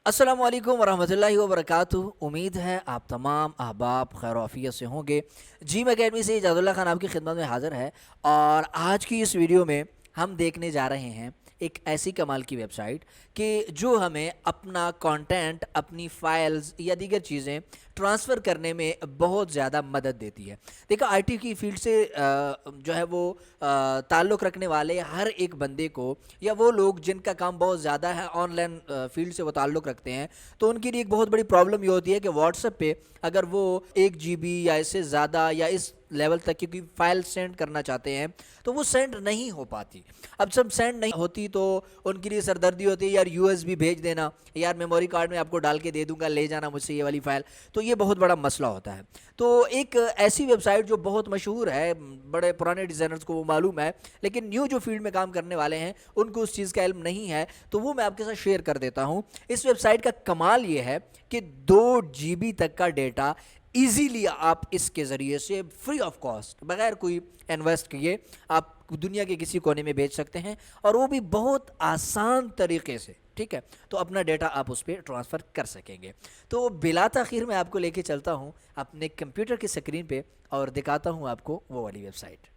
अस्सलाम वालेकुम वरहमतुल्लाहि वबरकातुहू। उम्मीद है आप तमाम अहबाब खैर आफियत से होंगे। जीम अकेडमी से इजाज़ुल्लाह खान आपकी खिदमत में हाज़िर है और आज की इस वीडियो में हम देखने जा रहे हैं एक ऐसी कमाल की वेबसाइट कि जो हमें अपना कंटेंट, अपनी फ़ाइल्स या दीगर चीज़ें ट्रांसफ़र करने में बहुत ज़्यादा मदद देती है। देखो आईटी की फ़ील्ड से जो है वो ताल्लुक़ रखने वाले हर एक बंदे को या वो लोग जिनका काम बहुत ज़्यादा है ऑनलाइन फ़ील्ड से वो ताल्लुक़ रखते हैं, तो उनके लिए एक बहुत बड़ी प्रॉब्लम ये होती है कि व्हाट्सएप पे अगर वो 1 जीबी या इससे ज़्यादा या इस लेवल तक की कोई फ़ाइल सेंड करना चाहते हैं तो वो सेंड नहीं हो पाती। अब जब सेंड नहीं होती तो उनके लिए सरदर्दी होती है, यार यूएसबी भेज देना, यार मेमोरी कार्ड में आपको डाल के दे दूंगा, ले जाना मुझसे ये वाली फ़ाइल। तो ये बहुत बड़ा मसला होता है। तो एक ऐसी वेबसाइट जो बहुत मशहूर है, बड़े पुराने डिज़ाइनर्स को वो मालूम है, लेकिन न्यू जो फील्ड में काम करने वाले हैं उनको उस चीज़ का इल्म नहीं है, तो वो मैं आपके साथ शेयर कर देता हूँ। इस वेबसाइट का कमाल ये है कि 2 जीबी तक का डेटा ईजीली आप इसके ज़रिए से फ्री ऑफ कॉस्ट, बगैर कोई इन्वेस्ट किए, आप दुनिया के किसी कोने में भेज सकते हैं और वो भी बहुत आसान तरीके से। ठीक है, तो अपना डेटा आप उस पर ट्रांसफ़र कर सकेंगे। तो बिला ताख़ीर मैं आपको लेके चलता हूँ अपने कंप्यूटर की स्क्रीन पे और दिखाता हूँ आपको वो वाली वेबसाइट।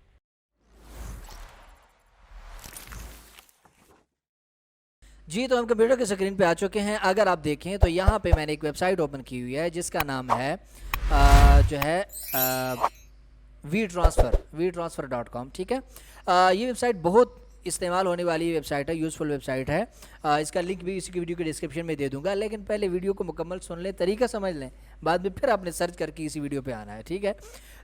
जी, तो हम कंप्यूटर के स्क्रीन पे आ चुके हैं। अगर आप देखें तो यहाँ पे मैंने एक वेबसाइट ओपन की हुई है जिसका नाम है जो है वी ट्रांसफ़र.com। ठीक है, ये वेबसाइट बहुत इस्तेमाल होने वाली वेबसाइट है, यूज़फुल वेबसाइट है। इसका लिंक भी इसी की वीडियो के डिस्क्रिप्शन में दे दूंगा, लेकिन पहले वीडियो को मुकम्मल सुन लें, तरीका समझ लें, बाद में फिर आपने सर्च करके इसी वीडियो पे आना है। ठीक है,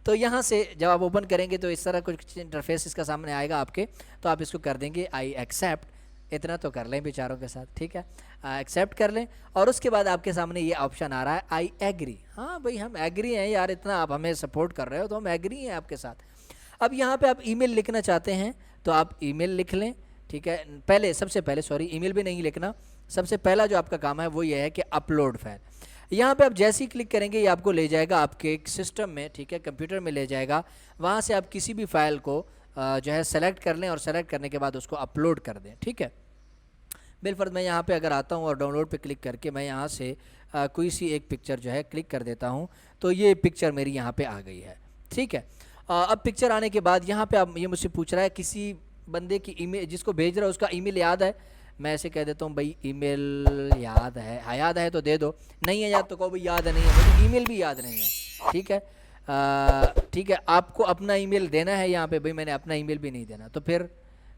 तो यहाँ से जब आप ओपन करेंगे तो इस तरह कुछ इंटरफेस इसका सामने आएगा आपके, तो आप इसको कर देंगे आई एक्सेप्ट। इतना तो कर लें बेचारों के साथ। ठीक है, एक्सेप्ट कर लें और उसके बाद आपके सामने ये ऑप्शन आ रहा है आई एग्री। हाँ भाई, हम एग्री हैं यार, इतना आप हमें सपोर्ट कर रहे हो तो हम एग्री हैं आपके साथ। अब यहाँ पे आप ईमेल लिखना चाहते हैं तो आप ईमेल लिख लें। ठीक है, सबसे पहले सॉरी, ईमेल भी नहीं लिखना। सबसे पहला जो आपका काम है वो ये है कि अपलोड फाइल। यहाँ पे आप जैसे ही क्लिक करेंगे ये आपको ले जाएगा आपके एक सिस्टम में। ठीक है, कंप्यूटर में ले जाएगा। वहाँ से आप किसी भी फाइल को जो है सेलेक्ट कर लें और सेलेक्ट करने के बाद उसको अपलोड कर दें। ठीक है, बिलफर्ज मैं यहाँ पे अगर आता हूँ और डाउनलोड पे क्लिक करके मैं यहाँ से कोई सी एक पिक्चर जो है क्लिक कर देता हूँ, तो ये पिक्चर मेरी यहाँ पे आ गई है। ठीक है, अब पिक्चर आने के बाद यहाँ पे अब ये मुझसे पूछ रहा है किसी बंदे की ईमेल, जिसको भेज रहा है उसका ईमेल याद है। मैं ऐसे कह देता हूँ भाई ईमेल याद है। हाँ याद है तो दे दो, नहीं है याद तो कहो भाई याद नहीं है, मुझे ईमेल भी याद नहीं है। ठीक है, ठीक है, आपको अपना ईमेल देना है यहाँ पे। भाई मैंने अपना ईमेल भी नहीं देना, तो फिर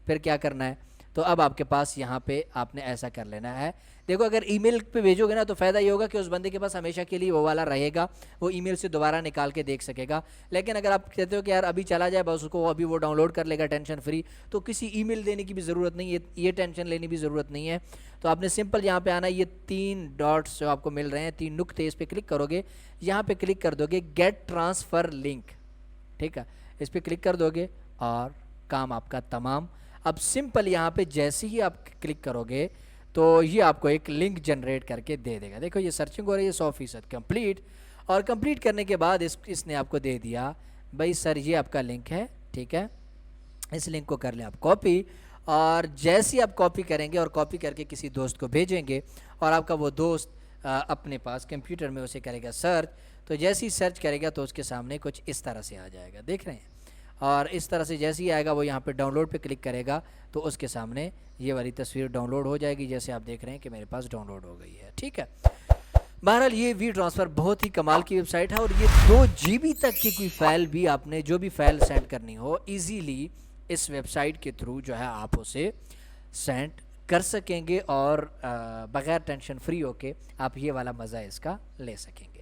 क्या करना है? तो अब आपके पास यहाँ पे आपने ऐसा कर लेना है। देखो अगर ईमेल पे भेजोगे ना तो फ़ायदा ये होगा कि उस बंदे के पास हमेशा के लिए वो वाला रहेगा, वो ईमेल से दोबारा निकाल के देख सकेगा। लेकिन अगर आप कहते हो कि यार अभी चला जाए बस, उसको अभी वो डाउनलोड कर लेगा टेंशन फ्री, तो किसी ईमेल देने की भी ज़रूरत नहीं है, ये टेंशन लेने की भी ज़रूरत नहीं है। तो आपने सिंपल यहाँ पे आना, ये 3 डॉट्स जो आपको मिल रहे हैं, 3 नुक्ते, इस पर क्लिक करोगे। यहाँ पे क्लिक कर दोगे गेट ट्रांसफ़र लिंक। ठीक है, इस पर क्लिक कर दोगे और काम आपका तमाम। अब सिंपल यहाँ पे जैसे ही आप क्लिक करोगे तो ये आपको एक लिंक जनरेट करके दे देगा। देखो ये सर्चिंग हो रही है 100% कंप्लीट, और कंप्लीट करने के बाद इसने आपको दे दिया भाई सर ये आपका लिंक है। ठीक है, इस लिंक को कर लें आप कॉपी, और जैसे ही आप कॉपी करेंगे और कॉपी करके किसी दोस्त को भेजेंगे और आपका वो दोस्त अपने पास कंप्यूटर में उसे करेगा सर्च, तो जैसे ही सर्च करेगा तो उसके सामने कुछ इस तरह से आ जाएगा, देख रहे हैं। और इस तरह से जैसे ही आएगा वो यहाँ पे डाउनलोड पे क्लिक करेगा तो उसके सामने ये वाली तस्वीर डाउनलोड हो जाएगी, जैसे आप देख रहे हैं कि मेरे पास डाउनलोड हो गई है। ठीक है, बहरहाल ये वी ट्रांसफ़र बहुत ही कमाल की वेबसाइट है और ये 2 जीबी तक की कोई फ़ाइल भी, आपने जो भी फ़ाइल सेंड करनी हो ईज़िली इस वेबसाइट के थ्रू जो है आप उसे सेंड कर सकेंगे और बग़ैर टेंशन फ्री होके आप ये वाला मज़ा इसका ले सकेंगे।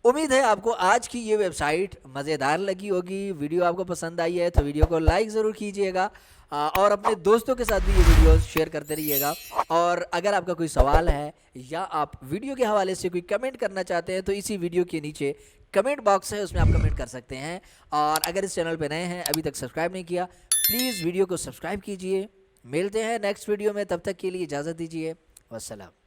उम्मीद है आपको आज की ये वेबसाइट मज़ेदार लगी होगी। वीडियो आपको पसंद आई है तो वीडियो को लाइक ज़रूर कीजिएगा और अपने दोस्तों के साथ भी ये वीडियोस शेयर करते रहिएगा। और अगर आपका कोई सवाल है या आप वीडियो के हवाले से कोई कमेंट करना चाहते हैं तो इसी वीडियो के नीचे कमेंट बॉक्स है, उसमें आप कमेंट कर सकते हैं। और अगर इस चैनल पर नए हैं, अभी तक सब्सक्राइब नहीं किया, प्लीज़ वीडियो को सब्सक्राइब कीजिए। मिलते हैं नेक्स्ट वीडियो में, तब तक के लिए इजाज़त दीजिए। वस्सलाम।